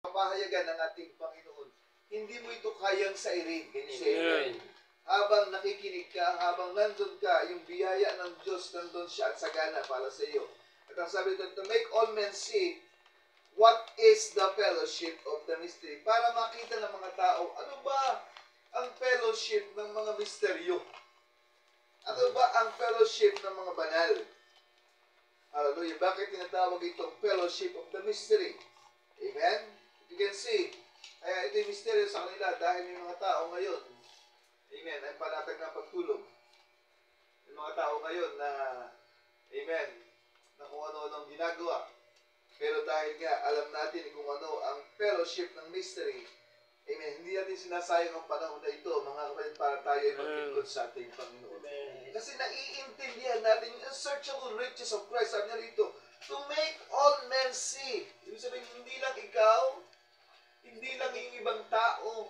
papahayagan ng ating Panginoon. Hindi mo ito kayang sairin. Can you say Amen. Habang nakikinig ka, habang nandun ka, yung biyaya ng Diyos nandun siya at sagana para sa iyo. At ang sabi ito, to make all men see what is the fellowship of the mystery. Para makita ng mga tao, ano ba ang fellowship ng mga misteryo? Ano ba ang fellowship ng mga banal? Hallelujah. Bakit tinatawag itong fellowship of the mystery? Amen? You can see, kaya ito yung misteryo sa kanila dahil may mga tao ngayon, amen, ang panatag ng pagtulog. May mga tao ngayon na, amen, na kung ano-anong ginagawa. Pero dahil nga, alam natin kung ano ang fellowship ng mystery, amen, hindi natin sinasayang ang panahon na ito, mga kapatid, para tayo ay maglingkod sa ating Panginoon. Kasi naiintindihan natin yung unsearchable riches of Christ. Sabi niya rito, to make all men see. Ibig sabihin, hindi lang ikaw, hindi lang yung ibang tao,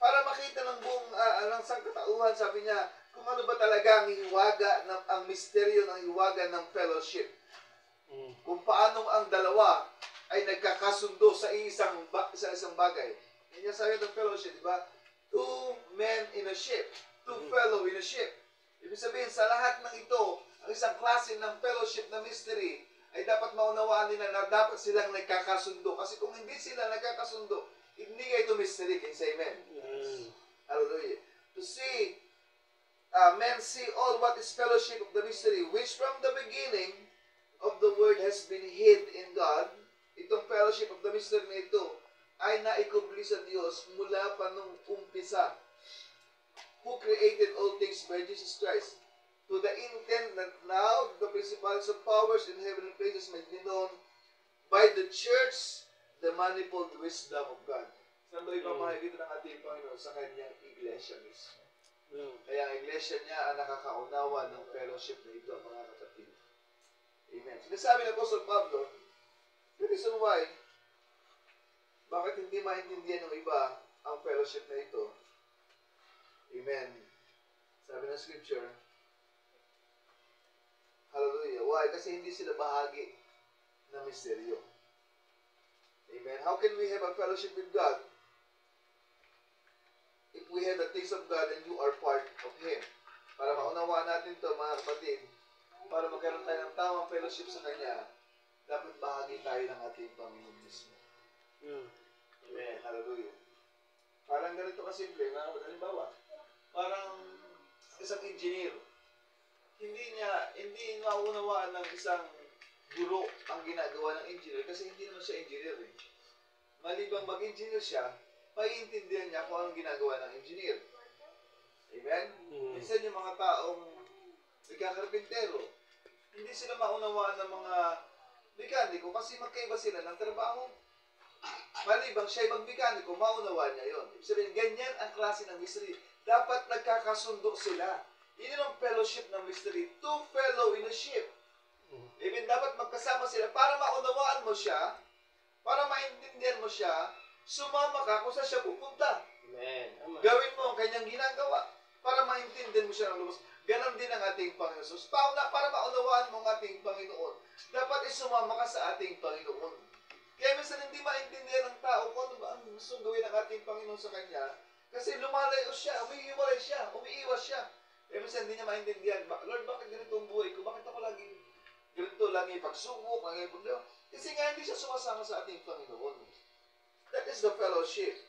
para makita ng buong ng sangkatauhan, sabi niya, kung ano ba talaga ang hiwaga, ang misteryo ng hiwaga ng fellowship. Kung paano ang dalawa ay nagkakasundo sa isang bagay. Yan yung sabi ng fellowship, di ba? Two men in a ship, two fellow in a ship. Ibig sabihin, sa lahat ng ito, ang isang klase ng fellowship na mystery ay dapat maunawaan nila na dapat silang nagkakasundo. Kasi kung hindi sila nagkakasundo, hindi nga ito mystery. Can you say amen? Hallelujah. To see, men see all what is fellowship of the mystery, which from the beginning of the word has been hid in God. Itong fellowship of the mystery na ito ay naikubli sa Diyos mula pa nung umpisa, who created all things by Jesus Christ, to the intent that now the principalities of powers in heavenly places may be known by the church, the manifold wisdom of God. Saan ba ipamahigit ng ating Panginoon? Sa kanyang iglesia mismo. Kaya ang iglesia niya ang nakakaunawa ng fellowship na ito, mga kapatid. Amen. Sinasabi ng Apostle Pablo, the reason why, bakit hindi maintindihan ng iba ang fellowship na ito? Amen. Sabi ng scripture, hallelujah. Why? Kasi hindi sila bahagi ng misteryo. Amen. How can we have a fellowship with God if we have the things of God and you are part of Him? Para maunawaan natin ito, mga kapatid, para magkaroon tayo ng tamang fellowship sa Kanya, dapat bahagi tayo ng ating Panginoon mismo. Amen. Hallelujah. Parang ganito kasimple, mga kapatid. Halimbawa, parang isang engineer, hindi maunawaan ng isang guro ang ginagawa ng engineer kasi hindi naman siya engineer eh. Malibang mag-engineer siya, maiintindihan niya kung anong ginagawa ng engineer. Amen? Minsan yung mga taong nagkakarpintero, hindi sila maunawaan ng mga mekaniko kasi magkaiba sila ng trabaho. Malibang siya ay mag-mekaniko, maunawaan niya yon. Ibig sabihin, ganyan ang klase ng mystery. Dapat nagkakasundo sila. Yun ang fellowship ng mystery. Two fellow in a ship. Even dapat magkasama sila para maunawaan mo siya, para maintindihan mo siya, sumama ka kung saan siya pupunta. Amen. Gawin mo ang kanyang ginagawa para maintindihan mo siya ng lubos. Ganon din ang ating Panginoon. So, para maunawaan mo ang ating Panginoon, dapat sumama ka sa ating Panginoon. Kaya minsan hindi maintindihan ng tao kung ano ba ang gusto gawin ng ating Panginoon sa kanya. Kasi lumalayo siya, umiiwalay siya, umiiwas siya. Kaya minsan hindi niya maintindihan, Lord, bakit ganito ang buhay ko? Bakit ako laging ganito, lagi pagsubok, lagi problema? Kasi nga hindi siya sumasama sa ating Panginoon. That is the fellowship.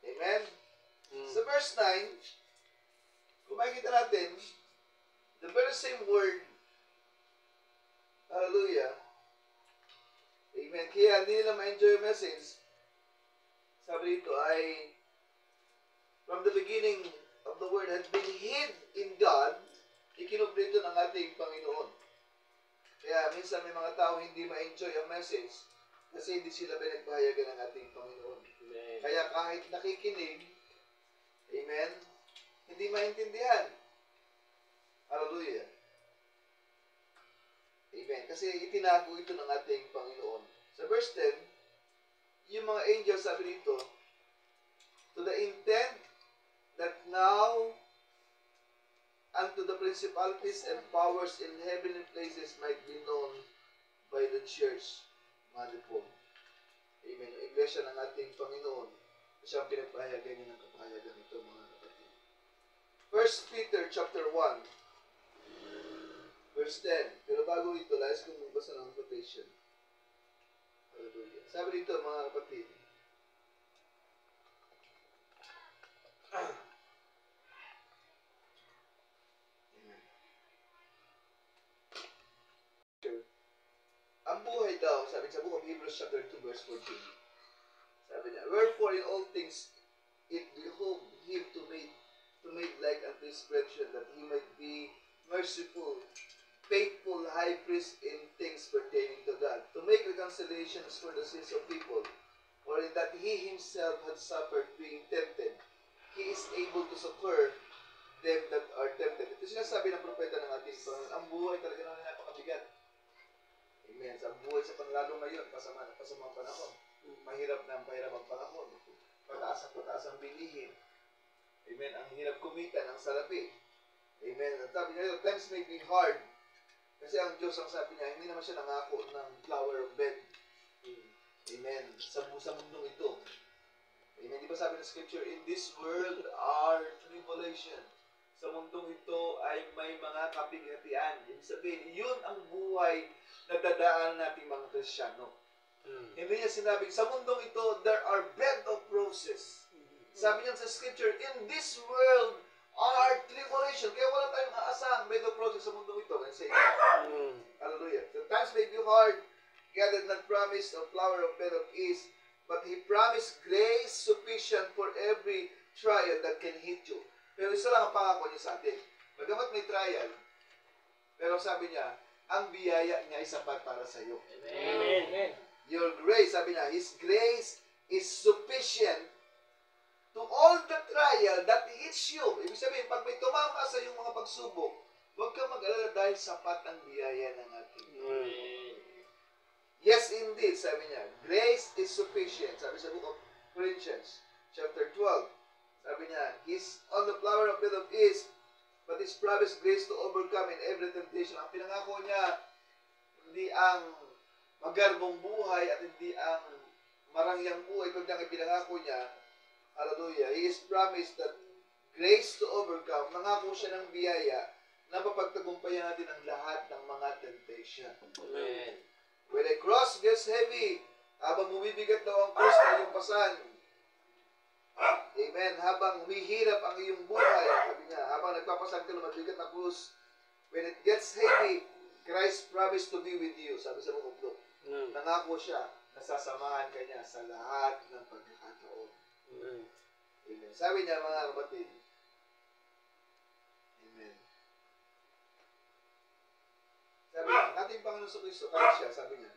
Amen? Sa verse 9, kung makikita natin, the very same word, hallelujah, amen, kaya hindi nila ma-enjoy yung message, sabi dito ay, from the beginning of the word had been hid in God, ikinubrito ng ating Panginoon. Kaya minsan may mga tao hindi ma-enjoy ang message kasi hindi sila pinagpahayagan ng ating Panginoon. Amen. Kaya kahit nakikinig, amen, hindi maintindihan. Hallelujah. Amen. Kasi itinago ito ng ating Panginoon. Sa verse 10, yung mga angels sabi dito, to the intent that now unto the principalities and powers in heavenly places might be known by the church manifold. Amen. Yung iglesia ng ating Panginoon, siya ang pinapahayagan niya ng kapahayagan ito, mga kapatid. 1 Peter chapter 1, verse 10. Pero bago ito, lais kong magbasa ng quotation. Hallelujah. Sabi dito, mga kapatid, ang buhay daw, sabi sa book of Hebrews chapter 2, verse 14. Sabi niya, wherefore in all things it behoved him to make like unto his brethren, that he might be merciful, faithful high priest in things pertaining to God, to make reconciliations for the sins of people, or in that he himself had suffered being tempted, he is able to succor them that are tempted. Ito sinasabi ng propeta ng ating Panginoon. Ang buhay talaga namin napakabigat. Amen. Sa buhay sa panlalo ngayon, pasamang panahon. Mahirap na ang pahirap ang panahon. Pataas ang bilihin. Amen. Ang hirap kumita ng salapi. Amen. At sabi niya, times may be hard. Kasi ang Diyos, ang sabi niya, hindi naman siya nangako ng flower of bed. Amen. Sa mundong ito. Amen. Di ba sabi ng scripture, in this world are tribulation. Sa mundong ito ay may mga kapighatian. Ibig sabihin, yun ang buhay na dadaan nating mga Kristiyano. Hindi niya sinabing, sa mundong ito, there are bed of roses. Sabi niya sa scripture, in this world are tribulation. Kaya wala tayong aasahang bed of roses sa mundong ito. Can say hallelujah. The times may be hard. God did not promise a flower of bed of ease, but He promised grace sufficient for every trial that can hit you. Pero isa lang ang pangako niya sa atin. Bagamat may trial, pero sabi niya, ang biyaya niya ay sapat para sa iyo. Amen. Amen. Your grace, sabi niya, His grace is sufficient to all the trial that hits you. Ibig sabihin, pag may tumama sa iyong mga pagsubok, huwag kang mag-alala dahil sapat ang biyaya ng ating Panginoon. Yes, indeed, sabi niya, grace is sufficient. Sabi sa book of Corinthians, chapter 12, sabi niya, He's on the flower of bed of ease, but His promised grace to overcome in every temptation. Ang pinangako niya, hindi ang magarbong buhay at hindi ang marangyang buhay, kundi ang ipinangako niya, hallelujah, He is promised that grace to overcome. Nangako siya ng biyaya na mapagtagumpayan natin ang lahat ng mga temptation. Amen. When a cross gets heavy, habang bumibigat daw ang cross na iyong pasan, amen, habang humihirap ang iyong buhay, sabi niya, habang nagpapasan ka ng mabigat na krus, when it gets heavy, Christ promised to be with you, sabi sa book of Luke. Nangako siya, nasasamahan ka niya sa lahat ng pagkakataon. Amen. Sabi niya, mga kapatid, amen. Sabi niya, ating Panginoon sa Kristo, kahit siya, sabi niya,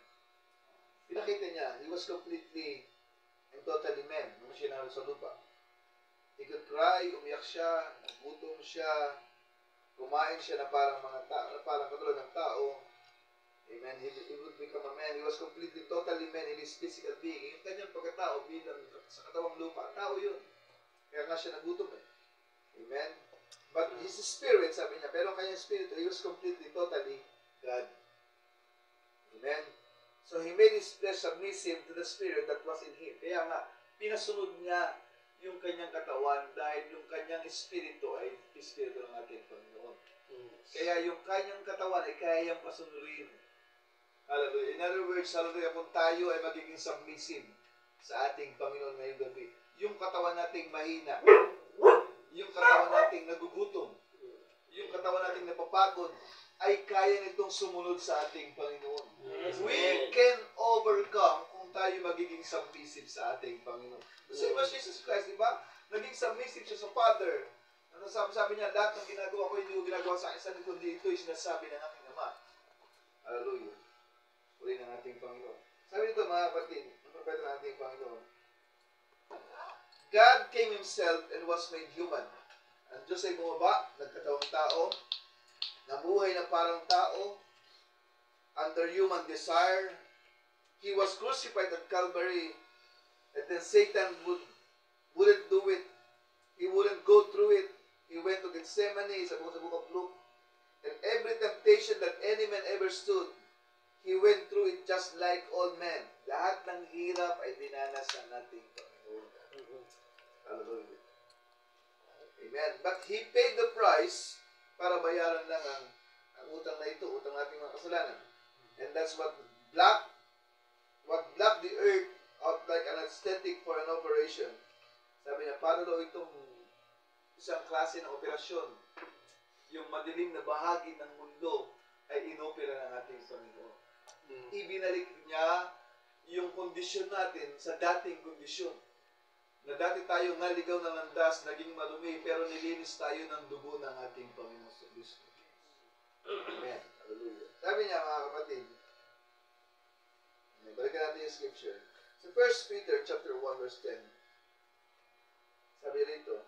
pinakita niya, He was completely and totally man nung siya naroon sa lupa. He could cry, umiyak siya, gutom siya, kumain siya na parang mga tao, na parang katulad ng tao. Amen. He would become a man. He was completely, totally man in his physical being. Yung kanyang pagkatao bilang sa katawang lupa, tao yun. Kaya nga siya nagutom eh. Amen. But his spirit, sabi niya, pero kanyang spirit, he was completely, totally God. Amen. So he made his flesh submissive to the spirit that was in him. Kaya nga, pinasunod niya yung kanyang katawan dahil yung kanyang espiritu ay espiritu ng ating Panginoon. Kaya yung kanyang katawan ay kaya niyang pasunurin. Hallelujah. In other words, hallelujah, kung tayo ay magiging submissive sa ating Panginoon ngayong gabi, yung katawan nating mahina, yung katawan nating nagugutom, yung katawan nating napapagod, ay kaya nitong sumunod sa ating Panginoon. Yes, We can overcome kung tayo magiging submissive sa ating Panginoon. Kasi ba Jesus Christ, di ba? Naging submissive siya sa Father. Ano sabi niya, lahat ng ginagawa ko, hindi ko ginagawa sa akin sa kundi ito'y sinasabi ng aking Ama. Hallelujah. Uli ng ating Panginoon. Sabi nito mga kapatid, ang propeta ng ating Panginoon, God came Himself and was made human. Ang Diyos ay bumaba, nagkatawang tao, nabuhay na parang tao, under human desire. He was crucified at Calvary, and then Satan wouldn't do it. He wouldn't go through it. He went to Gethsemane, sa book of Luke, and every temptation that any man ever stood, He went through it just like all men. Lahat ng hirap ay dinanas ng ating Panginoon. Hallelujah. Amen. But He paid the price para bayaran lang ang utang na ito, utang nating mga kasalanan. And that's what blocked the earth out like an aesthetic for an operation. Sabi niya, para daw itong isang klase ng operasyon, yung madilim na bahagi ng mundo ay inopera ng ating Panginoon. Ibinalik niya yung kondisyon natin sa dating kondisyon. Na dati tayo naligaw ng landas, naging marumi, pero nilinis tayo ng dugo ng ating Panginoon sa Kristo. Amen. Hallelujah. Sabi niya, mga kapatid, balikan natin yung scripture. Sa 1 Peter chapter 1 verse 10. Sabi rito,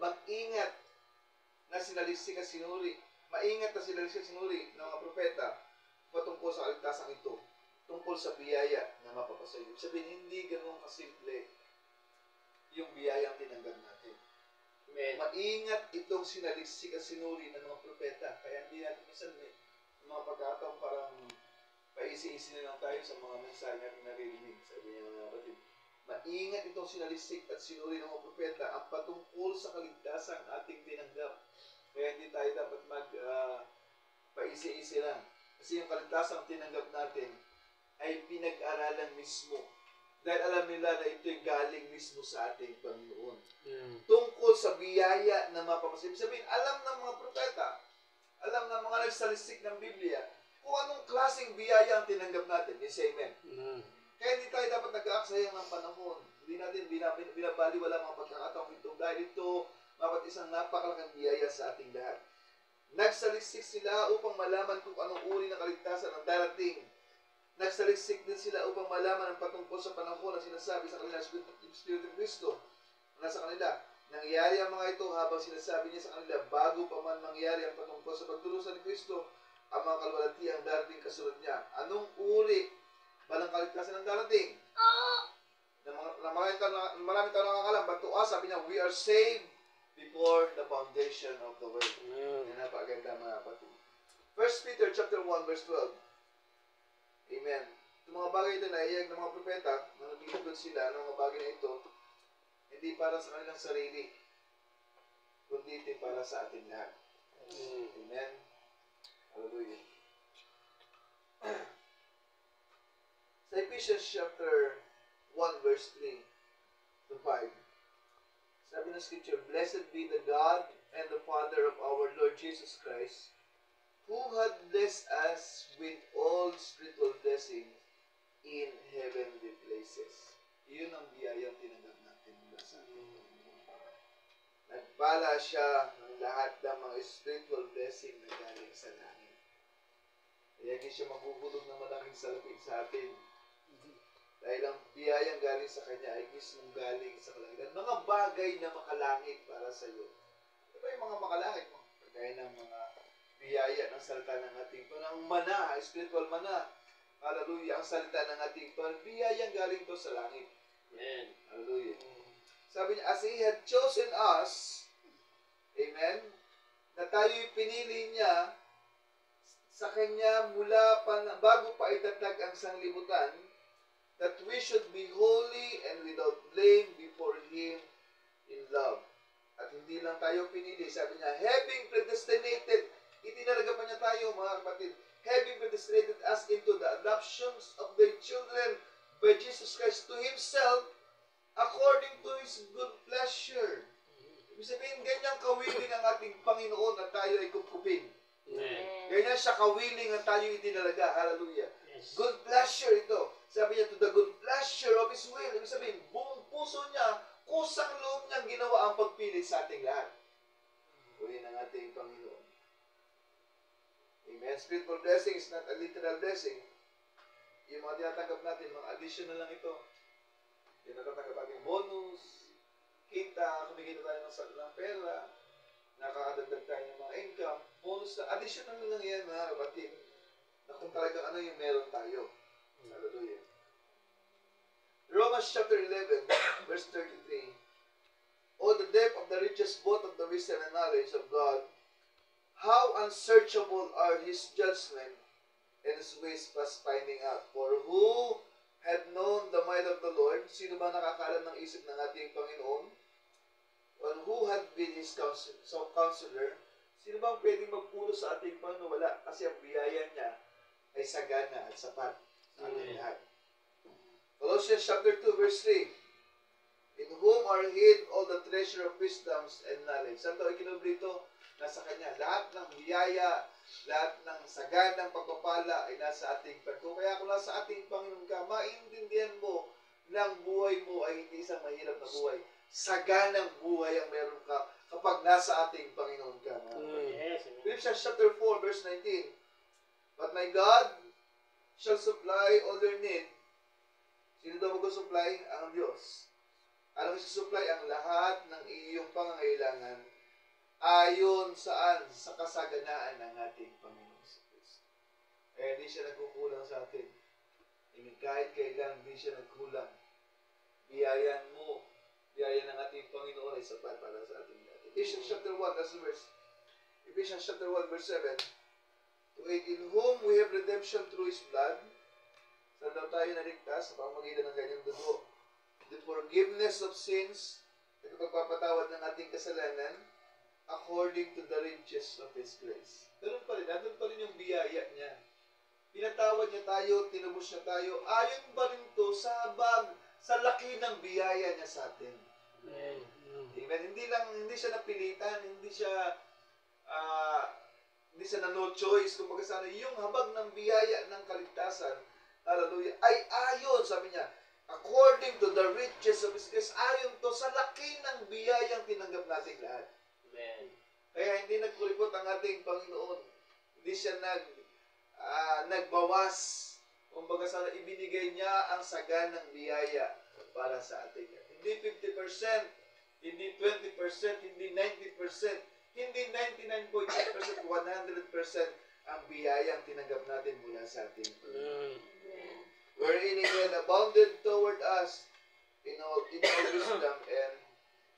mag-ingat na sinalisik at sinuri. Maingat na sinalisik at sinuri ng mga propeta patungkol sa kaligtasang ito, tungkol sa biyaya na mapapasayo. Sabihin, hindi ganun kasimple yung biyayang tinanggap natin. Amen. Maingat itong sinalisik at sinuri ng mga propeta. Kaya hindi natin minsan mga pagkataon parang paisi-isi na lang tayo sa mga mensahe natin naririnig. Sabi niya mga kapatid, maingat itong sinalisik at sinuri ng mga propeta ang patungkol sa kaligtasang ating tinanggap. Kaya hindi tayo dapat paisi-isi lang. Kasi yung kaligtasang tinanggap natin ay pinag-aralan mismo. Dahil alam nila na ito'y galing mismo sa ating Panginoon. Tungkol sa biyaya na mapapasayo. Sabihin, alam ng mga propeta, alam ng mga nagsalisik ng Biblia, kung anong klaseng biyaya ang tinanggap natin. Yes, amen. Kaya hindi tayo dapat nag-aaksayang ng panahon. Hindi natin binabaliwala mga pagkakataong ito. Dahil ito, dapat isang napakalaking biyaya sa ating lahat. Nagsalisik sila upang malaman kung anong uri ng kaligtasan ang darating. Nagsalisik din sila upang malaman ang patungkol sa panahon na sinasabi sa kanila ng Espiritu ng Kristo. Nasa kanila, nangyari ang mga ito habang sinasabi niya sa kanila, bago pa man mangyari ang patungkol sa pagdurusa ni Kristo, ang mga kalwalati ang darating kasunod niya. Anong uri ba ng kaligtasan ang darating? Marami tayo nakakalam, but to us, sabi niya, we are saved before the foundation of the world. Yan napakaganda mga kapatid. 1 Peter chapter 1 verse 12. Amen. Itong mga bagay ito na iyag ng mga propeta, na nagigod sila ng mga bagay na ito, hindi para sa kanilang sarili, kundi ito para sa ating lahat. Amen. Hallelujah. Sa Ephesians chapter 1 verse 3 to 5, sabi ng scripture, blessed be the God and the Father of our Lord Jesus Christ, who had blessed us with all spiritual blessings in heavenly places. Iyon ang biyayang tinanggap natin mula sa atin. Nagpala siya ng lahat ng mga spiritual blessing na galing sa langit. Kaya hindi siya maguhulog ng malaking salapit sa atin. Dahil ang biyayang galing sa Kanya ay mismong galing sa kalangitan. Mga bagay na makalangit para sa iyo. Ano ba yung mga makalangit mo? Kagaya ng mga biyaya ng salita ng ating Panginoon. Ang mana, spiritual mana. Hallelujah. Ang salita ng ating Panginoon. Biyayang galing to sa langit. Amen. Hallelujah. Sabi niya, as He had chosen us, amen, na tayo'y pinili niya sa Kanya mula bago pa itatag ang sanglibutan, that we should be holy and without blame before Him in love. At hindi lang tayo pinili, sabi niya, having predestinated, itinalaga pa niya tayo, mga kapatid, having predestinated us into the adoptions of the children by Jesus Christ to Himself, according to His good pleasure. Ibig sabihin, ganyan kawiling ang ating Panginoon na tayo ay kupkupin. Ganyan siya kawiling ang tayo itinalaga. Hallelujah. Yes. Good pleasure ito. Sabi niya, to the good pleasure of His will. Ibig sabihin, buong puso niya, kusang loob niyang ginawa ang pagpili sa ating lahat. Uli ng ating Panginoon. Amen. Spiritual blessing is not a literal blessing. Yung mga tinatanggap natin, mga additional lang ito. Yung natatanggap ating bonus, kita, kumikita tayo ng pera, nakakadagdag tayo ng mga income, bonus na, additional lang yan, mga kapatid, na kung talagang ano yung meron tayo. Hallelujah. Romans chapter 11, verse 33. Oh, the depth of the riches both of the wisdom and knowledge of God, How unsearchable are His judgment and His ways past finding out. For who had known the mind of the Lord? Sino ba nakakaalam ng isip ng ating Panginoon? And who had been His counselor? Sino bang pwedeng magpuno sa ating Panginoon? Wala. Kasi ang biyaya niya ay sagana at sapat sa ating lahat. Colossians chapter 2 verse 3. In whom are hid all the treasure of wisdoms and knowledge. Saan daw ikinubrito? Nasa Kanya. Lahat ng biyaya, lahat ng saganang pagpapala ay nasa ating Panginoon. Kaya kung nasa ating Panginoon ka, maintindihan mo ng buhay mo ay hindi isang mahirap na buhay. Saganang buhay ang meron ka kapag nasa ating Panginoon ka. Yes. Philippians chapter 4 verse 19. But my God shall supply all your need. Sino daw mag-supply? Ang Diyos. Anong isusupply? Ang lahat ng iyong pangangailangan ayon saan? Sa kasaganaan ng ating Panginoon sa Kristo. Kaya hindi siya nagkukulang sa atin. Kahit kailan hindi siya nagkulang. Biyayan mo. Biyayan ng ating Panginoon ay sapat para sa ating lahat. Ephesians chapter 1, that's the verse. Ephesians chapter 1, verse 7. To 8, in whom we have redemption through His blood. Saan daw tayo naligtas sa pamamagitan ng kanyang dugo? The forgiveness of sins, at pagpapatawad ng ating kasalanan, according to the riches of His grace. Ganun pa rin, nandun pa rin yung biyaya niya. Pinatawad niya tayo, tinubos niya tayo, ayon pa rin to sa laki ng biyaya niya sa atin. Amen. Amen. Hindi siya napilitan, hindi siya na no choice. Kung sana yung habag ng biyaya ng kaligtasan, hallelujah, ay ayon, sabi niya, according to the riches of His grace, ayon to sa laki ng biyayang tinanggap nating lahat. Amen. Kaya hindi nagkulipot ang ating Panginoon. Hindi siya nagbawas. Kumbaga sana ibinigay niya ang saganang biyaya para sa atin. Hindi 50%, hindi 20%, hindi 90%, hindi 99.8%, 100% ang biyayang tinanggap natin mula sa ating Panginoon. Wherein He had abounded toward us in all wisdom and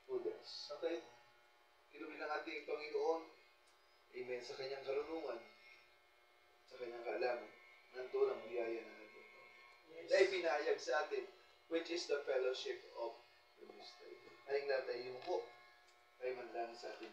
prudence. Okay? Inumin ng ating Panginoon, amen, sa kanyang karunungan, sa kanyang kaalaman, nandun ang biyaya ng ating Panginoon. Na ipinahayag sa atin, which is the fellowship of the mystery. Ayong lahat ay yung po, ay manlang sa ating